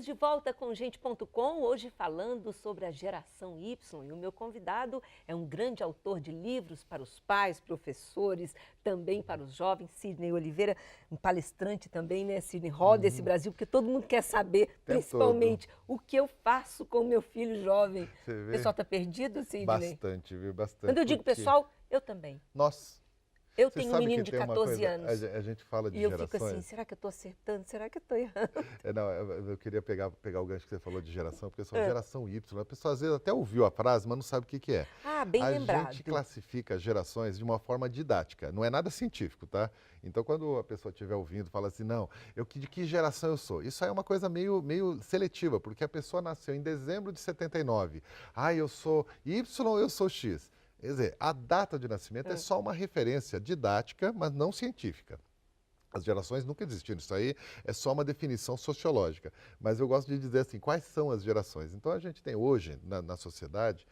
Estamos de volta com Gente.com, hoje falando sobre a geração Y. E o meu convidado é um grande autor de livros para os pais, professores, também para os jovens, Sidney Oliveira, um palestrante também, né, Sidney? Roda esse Brasil, porque todo mundo quer saber, principalmente, o que eu faço com o meu filho jovem. Você O vê? pessoal está perdido, Sidney? Bastante, viu? Quando Bastante. eu digo Porque, pessoal, eu também. nós, Eu você tenho um sabe menino que de tem uma 14 coisa, anos a gente fala de e eu fico assim, gerações. será que eu estou acertando? Será que eu estou errando? Não, eu queria pegar o gancho que você falou de geração, porque são geração Y. A pessoa às vezes até ouviu a frase, mas não sabe o que que é. Ah, bem A lembrado. gente classifica as gerações de uma forma didática, não é nada científico, tá? Então, quando a pessoa estiver ouvindo, fala assim, não, de que geração eu sou? Isso aí é uma coisa meio seletiva, porque a pessoa nasceu em dezembro de 79. Ah, eu sou Y ou eu sou X? Quer dizer, a data de nascimento é só uma referência didática, mas não científica. As gerações nunca existiram, isso aí é só uma definição sociológica. Mas eu gosto de dizer assim, quais são as gerações? Então a gente tem hoje, na sociedade,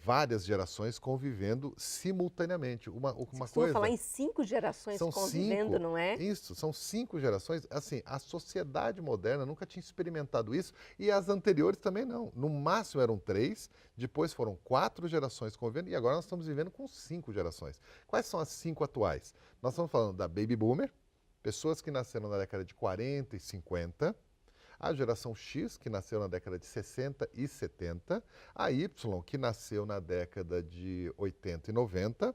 várias gerações convivendo simultaneamente. Uma Costuma coisa... falar em 5 gerações São convivendo, 5, não é? isso, são 5 gerações. Assim, a sociedade moderna nunca tinha experimentado isso e as anteriores também não. No máximo eram 3, depois foram 4 gerações convivendo e agora nós estamos vivendo com 5 gerações. Quais são as 5 atuais? Nós estamos falando da Baby Boomer, pessoas que nasceram na década de 40 e 50, a geração X, que nasceu na década de 60 e 70, a Y, que nasceu na década de 80 e 90,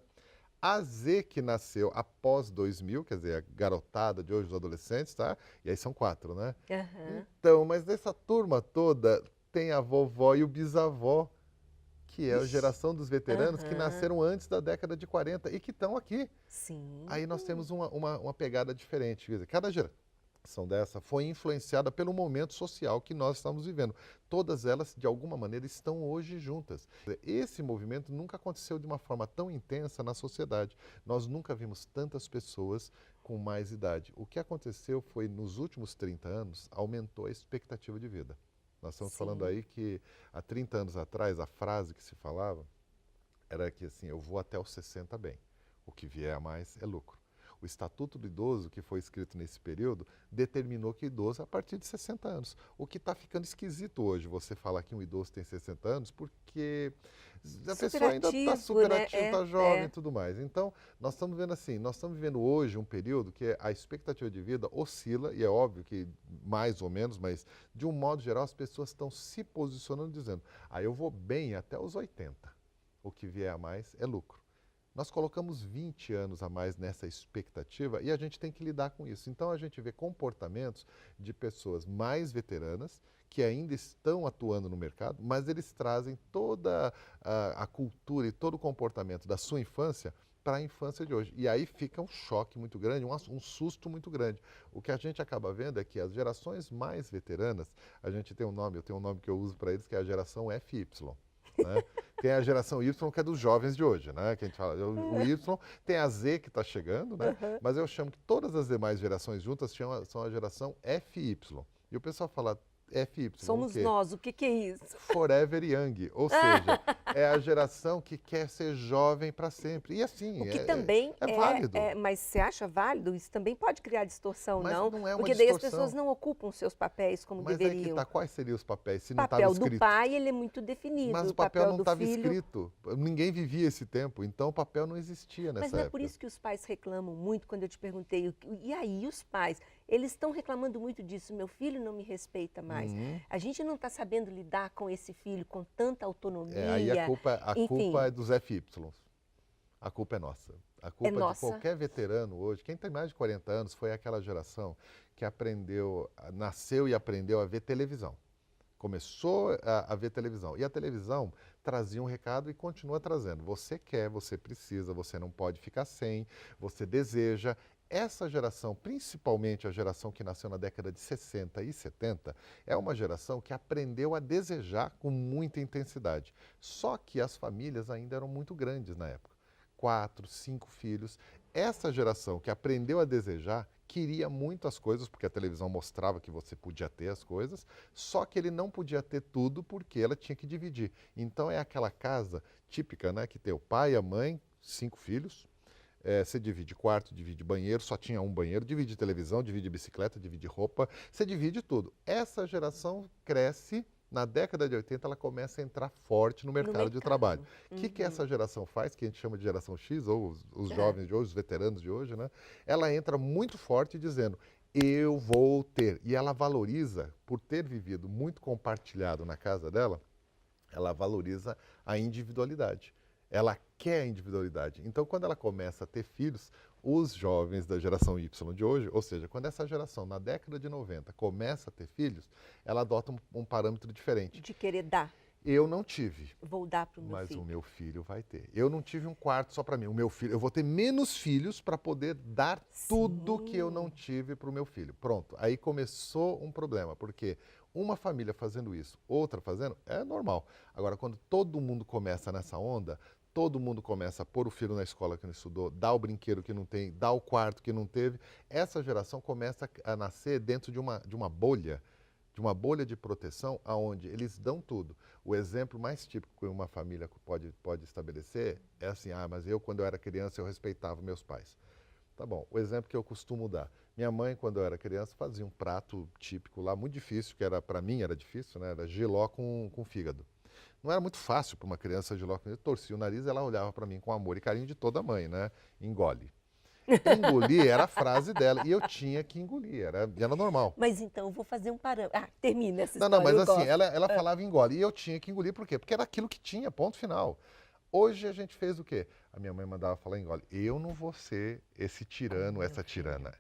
a Z, que nasceu após 2000, quer dizer, a garotada de hoje, os adolescentes, tá? E aí são 4, né? Aham. Então, mas dessa turma toda, tem a vovó e o bisavó, que é a Ixi. geração dos veteranos que Aham. nasceram antes da década de 40 e que estão aqui. Sim. Aí nós temos uma pegada diferente. Quer dizer, cada geração dessa foi influenciada pelo momento social que nós estamos vivendo. Todas elas, de alguma maneira, estão hoje juntas. Esse movimento nunca aconteceu de uma forma tão intensa na sociedade. Nós nunca vimos tantas pessoas com mais idade. O que aconteceu foi, nos últimos 30 anos, aumentou a expectativa de vida. Nós estamos falando Sim. aí que há 30 anos atrás, a frase que se falava era que assim, eu vou até os 60 bem. O que vier a mais é lucro. O Estatuto do Idoso, que foi escrito nesse período, determinou que idoso a partir de 60 anos. O que está ficando esquisito hoje, você falar que um idoso tem 60 anos, porque a pessoa ainda está Superativo, né? superativa, está jovem e tudo mais. Então, nós estamos vendo assim, nós estamos vivendo hoje um período que a expectativa de vida oscila, e é óbvio que mais ou menos, mas de um modo geral as pessoas estão se posicionando dizendo, eu vou bem até os 80. O que vier a mais é lucro. Nós colocamos 20 anos a mais nessa expectativa e a gente tem que lidar com isso. Então a gente vê comportamentos de pessoas mais veteranas que ainda estão atuando no mercado, mas eles trazem toda a cultura e todo o comportamento da sua infância para a infância de hoje. E aí fica um choque muito grande, um susto muito grande. O que a gente acaba vendo é que as gerações mais veteranas, a gente tem um nome, eu tenho um nome que eu uso para eles, que é a geração FY. Né? Tem a geração Y, que é dos jovens de hoje, né? Que a gente fala, o Y, tem a Z que está chegando, né? Aham. Mas eu chamo que todas as demais gerações juntas são a geração FY. E o pessoal fala FY, o Somos quê? nós, o que que é isso? Forever Young, ou seja, é a geração que quer ser jovem para sempre. E O assim, que também é válido, mas você acha válido? Isso também pode criar distorção, mas não? não é uma Porque daí as pessoas distorção. não ocupam seus papéis como Mas é que deveriam. tá, quais seriam os papéis se O não estava papel do escrito? pai, ele é muito Mas definido. o O papel papel não do estava filho. escrito. Ninguém vivia esse tempo, então o papel não existia Mas nessa não é por época. isso que os pais reclamam muito quando eu te perguntei, e aí os pais? Eles estão reclamando muito disso, meu filho não me respeita mais. Uhum. A gente não está sabendo lidar com esse filho com tanta Aí a autonomia, culpa enfim, é dos FYs. A culpa é nossa. A é culpa de nossa. qualquer veterano hoje, quem tem mais de 40 anos, foi aquela geração que nasceu e aprendeu a ver televisão. Começou a ver televisão. E a televisão trazia um recado e continua trazendo. Você quer, você precisa, você não pode ficar sem, você deseja. Essa geração, principalmente a geração que nasceu na década de 60 e 70, é uma geração que aprendeu a desejar com muita intensidade. Só que as famílias ainda eram muito grandes na época. 4, 5 filhos. Essa geração que aprendeu a desejar queria muitas coisas, porque a televisão mostrava que você podia ter as coisas, só que ele não podia ter tudo porque ela tinha que dividir. Então é aquela casa típica, né, que tem o pai, a mãe, 5 filhos, Você divide quarto, divide banheiro, só tinha um banheiro, divide televisão, divide bicicleta, divide roupa, você divide tudo. Essa geração cresce, na década de 80 ela começa a entrar forte no mercado de trabalho. O que essa geração faz, que a gente chama de geração X, ou os jovens de hoje, os veteranos de hoje, né? Ela entra muito forte dizendo, eu vou ter. E ela valoriza, por ter vivido muito compartilhado na casa dela, ela valoriza a individualidade. Ela quer a individualidade. Então, quando ela começa a ter filhos, os jovens da geração Y de hoje, ou seja, quando essa geração, na década de 90, começa a ter filhos, ela adota um parâmetro diferente. De querer dar. Eu não tive. Vou dar para o meu Mas filho. o meu filho vai ter. Eu não tive um quarto só para mim. O meu filho, eu vou ter menos filhos para poder dar tudo que eu não tive para o meu filho. Pronto. Aí começou um problema, porque uma família fazendo isso, outra fazendo, é normal. Agora, quando todo mundo começa nessa onda, todo mundo começa a pôr o filho na escola que não estudou, dá o brinquedo que não tem, dá o quarto que não teve, essa geração começa a nascer dentro de uma bolha, de proteção, aonde eles dão tudo. O exemplo mais típico que uma família pode estabelecer é assim, mas eu, quando eu era criança, eu respeitava meus pais. Tá bom, o exemplo que eu costumo dar. Minha mãe, quando eu era criança, fazia um prato típico lá, muito difícil, que era para mim era difícil, né? Era jiló com fígado. Não era muito fácil para uma criança jiló com fígado. Eu torcia o nariz e ela olhava para mim com amor e carinho de toda mãe, né? Engole. Engolir era a frase dela e eu tinha que engolir, era normal. Mas então, eu vou fazer um parâmetro. Termina essa Não, história, mas eu assim, gosto. ela falava engole e eu tinha que engolir, por quê? Porque era aquilo que tinha, ponto final. Hoje a gente fez o quê? A minha mãe mandava falar engole. Eu não vou ser esse tirano, essa tirana.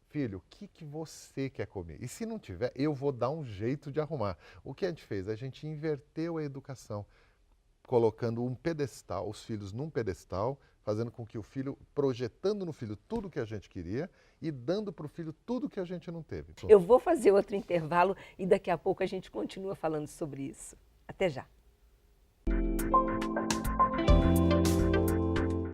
Filho, o que você quer comer? E se não tiver, eu vou dar um jeito de arrumar. O que a gente fez? A gente inverteu a educação, colocando um pedestal, os filhos num pedestal, fazendo com que o filho, projetando no filho tudo que a gente queria e dando para o filho tudo que a gente não teve. Eu vou fazer outro intervalo e daqui a pouco a gente continua falando sobre isso. Até já.